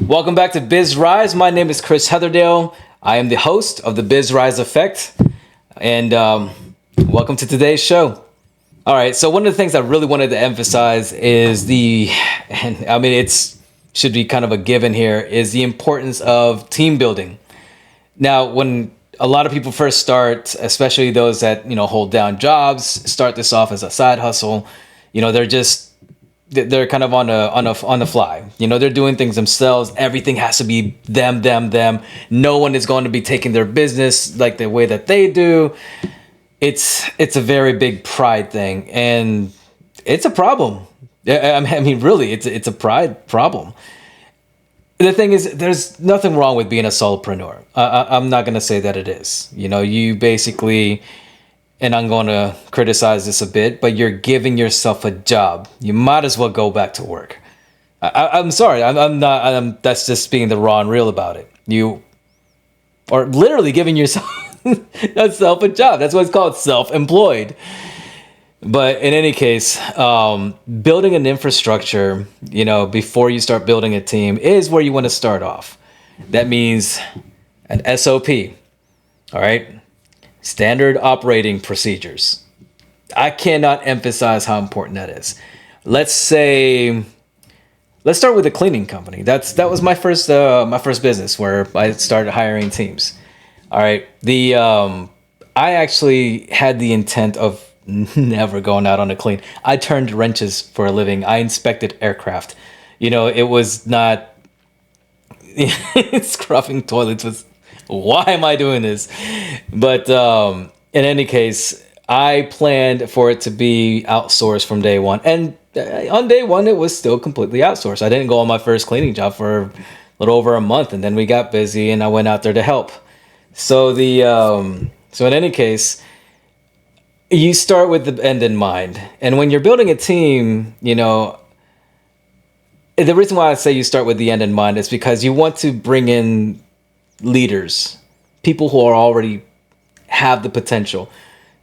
Welcome back to BizRise. My name is Chris Heatherdale. I am the host of the BizRise Effect, and welcome to today's show. All right, so one of the things I really wanted to emphasize is and I mean it's should be kind of a given here, is the importance of team building. Now, when a lot of people first start, especially those that hold down jobs, start this off as a side hustle, they're kind of on the fly. They're doing things themselves. Everything has to be them. No one is going to be taking their business like the way that they do. It's a very big pride thing, and it's a problem. I mean, really, it's a pride problem. The thing is, there's nothing wrong with being a solopreneur. I'm not going to say that it is. You basically, and I'm going to criticize this a bit, but you're giving yourself a job. You might as well go back to work. I'm sorry. I'm not. That's just being the raw and real about it. You are literally giving yourself a job. That's what it's called, self-employed. But in any case, building an infrastructure, before you start building a team is where you want to start off. That means an SOP. All right. Standard operating procedures. I cannot emphasize how important that is. Let's start with a cleaning company. That was my first business where I started hiring teams. All right. I actually had the intent of never going out on a clean. I turned wrenches for a living. I inspected aircraft. It was not scrubbing toilets was, why am I doing this? But in any case, I planned for it to be outsourced from day one. And on day one, it was still completely outsourced. I didn't go on my first cleaning job for a little over a month, and then we got busy and I went out there to help. So in any case, you start with the end in mind. And when you're building a team, the reason why I say you start with the end in mind is because you want to bring in leaders, people who are already have the potential.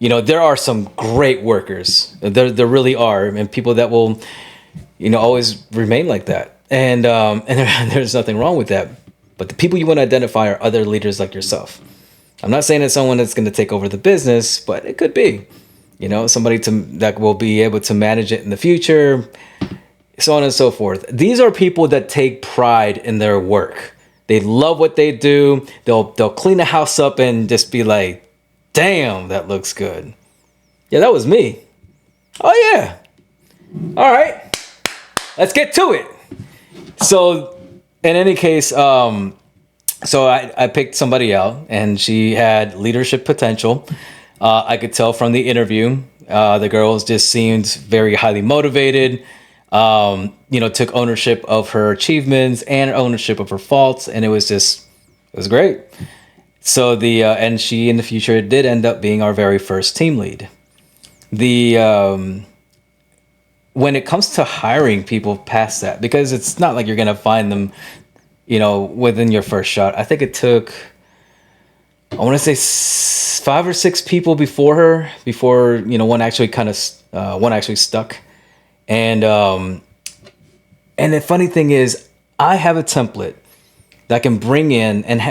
There are some great workers. There really are, and people that will, always remain like that. And there's nothing wrong with that. But the people you want to identify are other leaders like yourself. I'm not saying it's someone that's going to take over the business, but it could be, somebody that will be able to manage it in the future, so on and so forth. These are people that take pride in their work. They love what they do. They'll clean the house up and just be like, damn, that looks good. Yeah, that was me. Oh, yeah. All right. Let's get to it. So in any case, so I picked somebody out, and she had leadership potential. I could tell from the interview. The girls just seemed very highly motivated. Took ownership of her achievements and ownership of her faults, and it was great. So and she in the future did end up being our very first team lead. When it comes to hiring people past that, because it's not like you're gonna find them, within your first shot. I think it took, I want to say 5 or 6 people before one actually one actually stuck. And the funny thing is, I have a template that can bring in and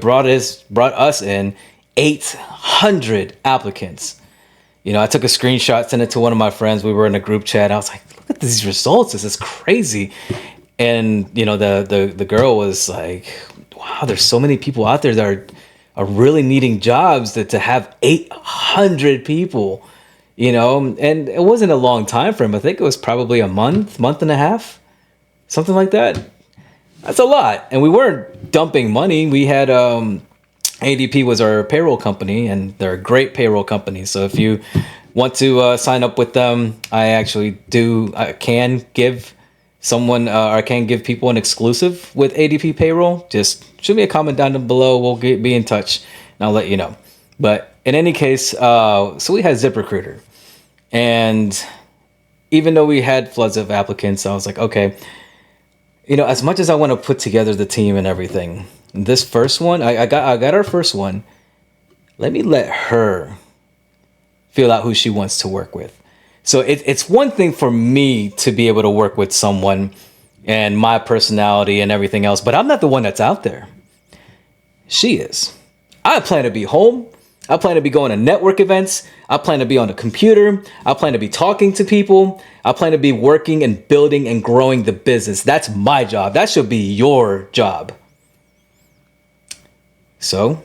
brought us in 800 applicants. I took a screenshot, sent it to one of my friends. We were in a group chat. I was like, look at these results. This is crazy. And the girl was like, wow, there's so many people out there that are really needing jobs, that to have 800 people. And it wasn't a long time frame. I think it was probably a month and a half, something like that. That's a lot. And we weren't dumping money. We had ADP was our payroll company, and they're a great payroll company. So if you want to sign up with them, I can give people an exclusive with ADP payroll. Just shoot me a comment down below. We'll be in touch, and I'll let you know. But in any case, so we had ZipRecruiter. And even though we had floods of applicants, I was like, okay, as much as I want to put together the team and everything, this first one, I got our first one. Let me let her feel out who she wants to work with. So it's one thing for me to be able to work with someone, and my personality and everything else. But I'm not the one that's out there. She is. I plan to be home. I plan to be going to network events. I plan to be on the computer. I plan to be talking to people. I plan to be working and building and growing the business. That's my job. That should be your job. So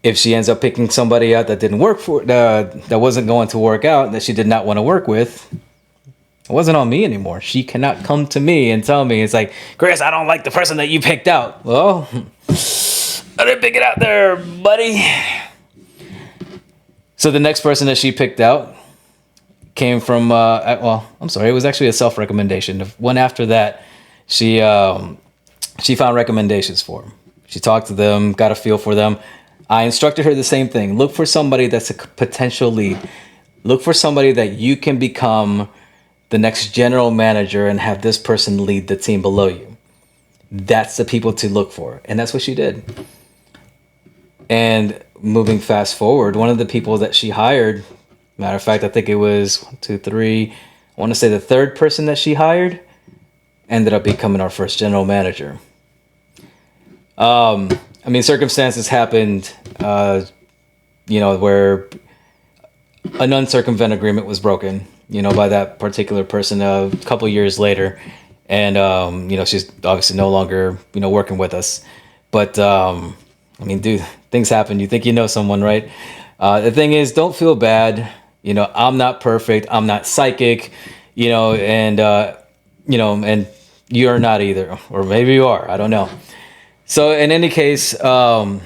if she ends up picking somebody out that didn't work for, that wasn't going to work out, that she did not want to work with, it wasn't on me anymore. She cannot come to me and tell me, it's like, Chris, I don't like the person that you picked out. Well, I didn't pick it out there, buddy. So the next person that she picked out came from, it was actually a self-recommendation. The one after that, she found recommendations for them. She talked to them, got a feel for them. I instructed her the same thing. Look for somebody that's a potential lead. Look for somebody that you can become the next general manager and have this person lead the team below you. That's the people to look for. And that's what she did. And moving fast forward, one of the people that she hired, matter of fact, I think it was 1, 2, 3, I want to say the third person that she hired ended up becoming our first general manager. Circumstances happened, where an uncircumvent agreement was broken, by that particular person a couple years later. And, she's obviously no longer, working with us. But, dude, things happen. You think you know someone, right? The thing is, don't feel bad. I'm not perfect. I'm not psychic, and you're not either. Or maybe you are. I don't know. So in any case, but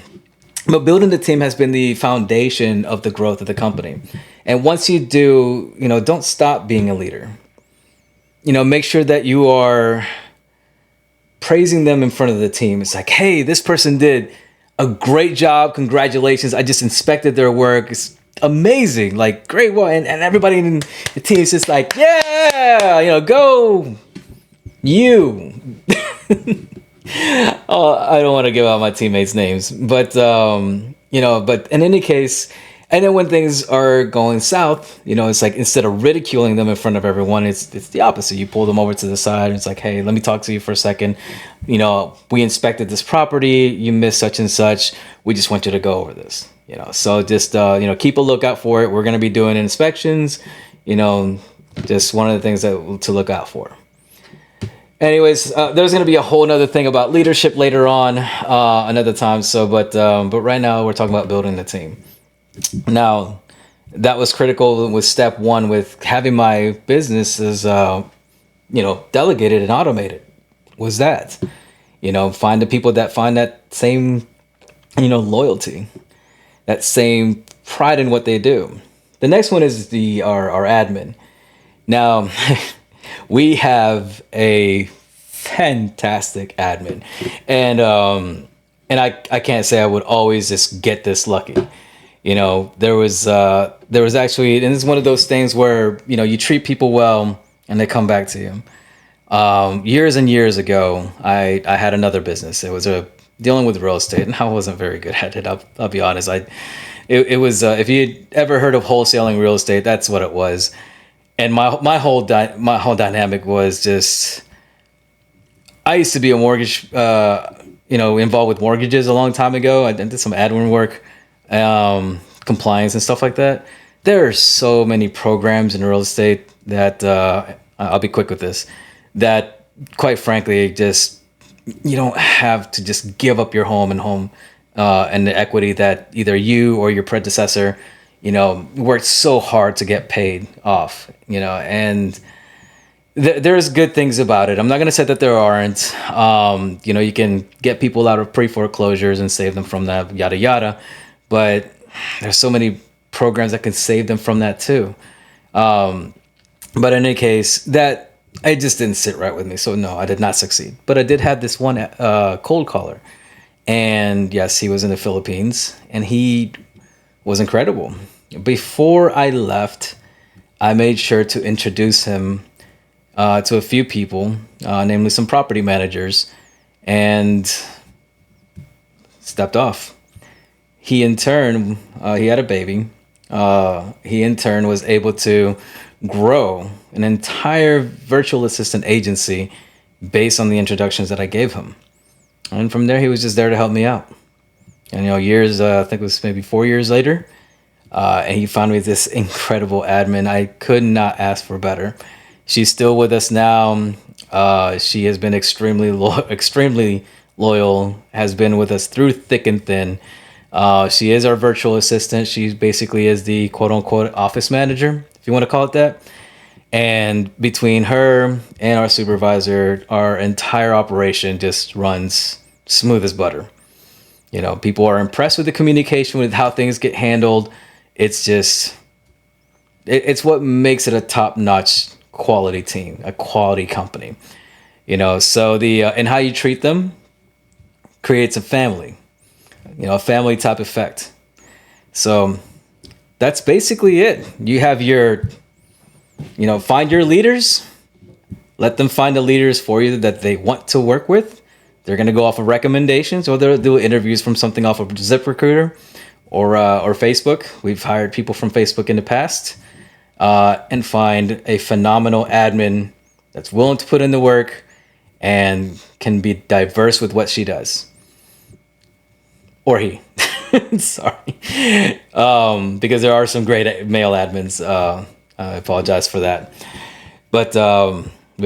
building the team has been the foundation of the growth of the company. And once you do, don't stop being a leader. Make sure that you are praising them in front of the team. It's like, hey, this person did a great job. Congratulations. I just inspected their work. It's amazing. Like, great one. And everybody in the team is just like, yeah, go you. Oh, I don't want to give out my teammates' names, but but in any case, and then when things are going south, it's like, instead of ridiculing them in front of everyone, it's the opposite. You pull them over to the side and it's like, hey, let me talk to you for a second. We inspected this property. You missed such and such. We just want you to go over this. So just keep a lookout for it. We're going to be doing inspections. Just one of the things to look out for. Anyways, there's going to be a whole nother thing about leadership later on, another time. So, but right now we're talking about building the team. Now, that was critical with step one, with having my business as, delegated and automated. Was that, find the people that find that same, loyalty, that same pride in what they do. The next one is our admin. Now, we have a fantastic admin, and I can't say I would always just get this lucky. There was actually, and it's one of those things where you treat people well and they come back to you. Years and years ago, I had another business. It was dealing with real estate, and I wasn't very good at it. I'll be honest. It was if you had ever heard of wholesaling real estate, that's what it was. And my whole dynamic was just, I used to be a mortgage, involved with mortgages a long time ago. I did some admin work, compliance and stuff like that. There are so many programs in real estate that, I'll be quick with this, that quite frankly, just, you don't have to just give up your home and the equity that either you or your predecessor worked so hard to get paid off, and there's good things about it. I'm not going to say that there aren't. You can get people out of pre-foreclosures and save them from that, yada, yada. But there's so many programs that can save them from that too. But in any case, that it just didn't sit right with me. So no, I did not succeed. But I did have this one cold caller. And yes, he was in the Philippines, and he was incredible. Before I left, I made sure to introduce him to a few people, namely some property managers, and stepped off. He in turn, he had a baby. he in turn was able to grow an entire virtual assistant agency based on the introductions that I gave him. And from there, he was just there to help me out. And, years, I think it was maybe 4 years later, and he found me this incredible admin. I could not ask for better. She's still with us now. She has been extremely loyal, has been with us through thick and thin. She is our virtual assistant. She basically is the quote unquote office manager, if you want to call it that. And between her and our supervisor, our entire operation just runs smooth as butter. People are impressed with the communication, with how things get handled. It's just, it's what makes it a top-notch quality team, a quality company. So and how you treat them creates a family, a family type effect. So that's basically it. You have find your leaders, let them find the leaders for you that they want to work with. They're going to go off of recommendations, or they'll do interviews from something off of ZipRecruiter or Facebook. We've hired people from Facebook in the past, and find a phenomenal admin that's willing to put in the work and can be diverse with what she does. Or he. Sorry. Because there are some great male admins. I apologize for that. But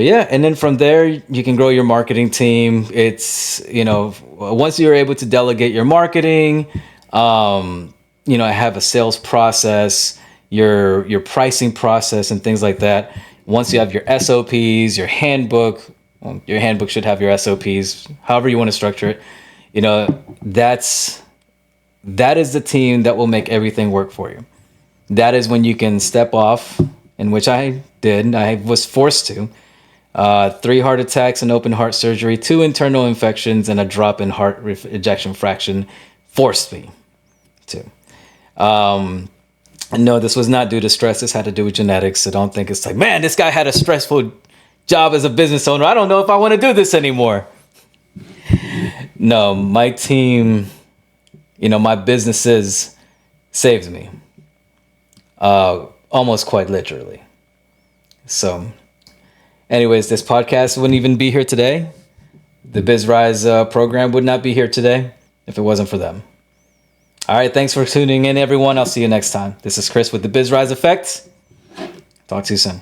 yeah, and then from there, you can grow your marketing team. It's, once you're able to delegate your marketing, have a sales process, your pricing process and things like that. Once you have your SOPs, your handbook should have your SOPs, however you want to structure it. That is the team that will make everything work for you. That is when you can step off, in which I did. I was forced to. 3 heart attacks, an open heart surgery, 2 internal infections, and a drop in heart ejection fraction forced me to. No, this was not due to stress. This had to do with genetics. So don't think it's like, man, this guy had a stressful job as a business owner. I don't know if I want to do this anymore. No, my team, my businesses saved me. Almost quite literally. So anyways, this podcast wouldn't even be here today. The BizRise program would not be here today if it wasn't for them. All right, thanks for tuning in, everyone. I'll see you next time. This is Chris with the BizRise Effect. Talk to you soon.